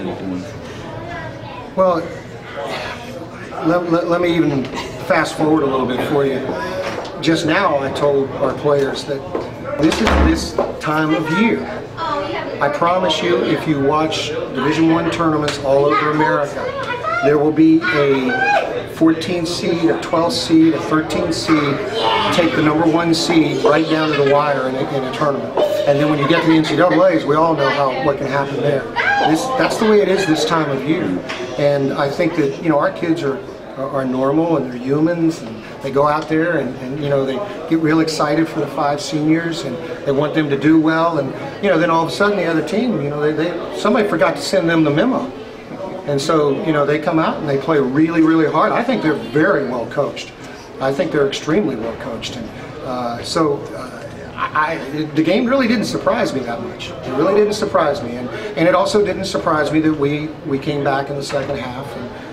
him doing? Well, let me even fast forward a little bit for you. Just now I told our players that this is this time of year. I promise you, if you watch Division I tournaments all over America, there will be a 14 seed, a 12 seed, a 13 seed, take the number 1 seed right down to the wire in a tournament. And then when you get to the NCAAs, we all know what can happen there. That's the way it is this time of year. And I think that, you know, our kids are normal and they're humans, and they go out there and you know, they get real excited for the 5 seniors and they want them to do well, and you know, then all of a sudden the other team, you know, somebody forgot to send them the memo. And so, you know, they come out and they play really, really hard. I think they're very well coached. I think they're extremely well coached. And the game really didn't surprise me that much. It really didn't surprise me. And it also didn't surprise me that we came back in the second half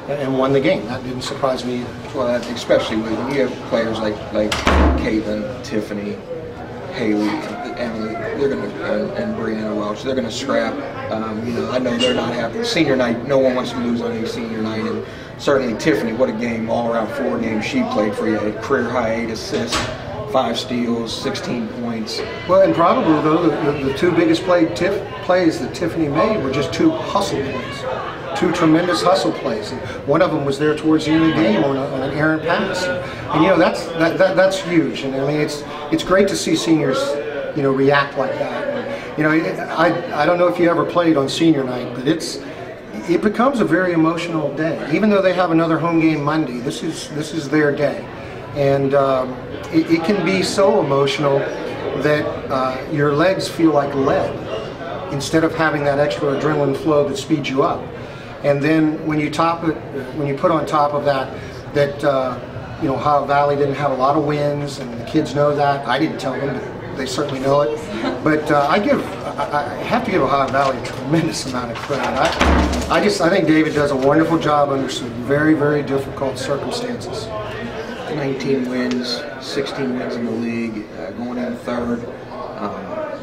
and won the game. That didn't surprise me either. Well, especially when you have players like Caitlin, Tiffany, Haley, Emily, they're gonna and Brianna Welch, they're gonna scrap. You know, I know they're not happy. Senior night, no one wants to lose on any senior night, and certainly Tiffany, what a game, all-around 4 games she played for you. Had career high 8 assists, 5 steals, 16 points. Well, and probably though the 2 biggest plays that Tiffany made were just 2 hustle plays. 2 tremendous hustle plays, and one of them was there towards the end of the game on an errant pass, and you know, that's huge. And I mean, it's great to see seniors, you know, react like that. And, you know, I don't know if you ever played on senior night, but it becomes a very emotional day. Even though they have another home game Monday, this is their day, and it can be so emotional that your legs feel like lead instead of having that extra adrenaline flow that speeds you up. And then when you put on top of that, you know, Ohio Valley didn't have a lot of wins, and the kids know that. I didn't tell them, but they certainly know it. But I have to give Ohio Valley a tremendous amount of credit. I think David does a wonderful job under some very, very difficult circumstances. 19 wins, 16 wins in the league, going in 3rd.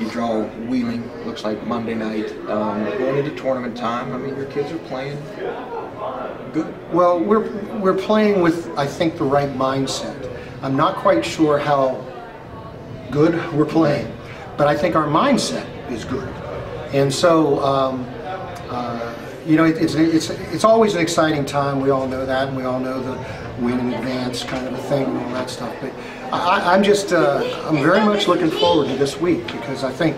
You draw Wheeling, looks like Monday night. Going into tournament time, I mean, your kids are playing good. Well, we're playing with, I think, the right mindset. I'm not quite sure how good we're playing, but I think our mindset is good. And so, you know, it's always an exciting time. We all know that, and we all know the win in advance kind of a thing and all that stuff. But I'm very much looking forward to this week, because I think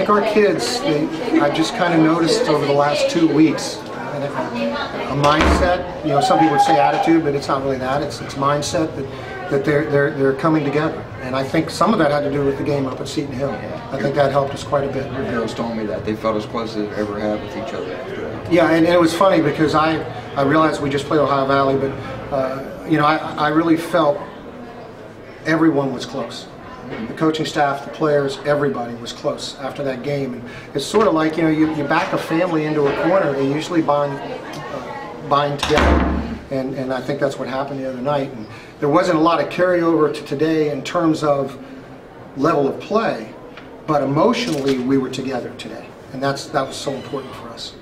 our kids, I've just kind of noticed over the last 2 weeks a mindset. You know, some people would say attitude, but it's not really that. It's mindset that they're coming together. And I think some of that had to do with the game up at Seton Hill. I think that helped us quite a bit. Your girls told me that they felt as close as they ever have with each other after that. Yeah, and it was funny because I realized we just played Ohio Valley, but you know, I really felt everyone was close. The coaching staff, the players, everybody was close after that game. And it's sort of like, you know, you back a family into a corner, they usually bind together. And I think that's what happened the other night. And there wasn't a lot of carryover to today in terms of level of play, but emotionally we were together today. And that was so important for us.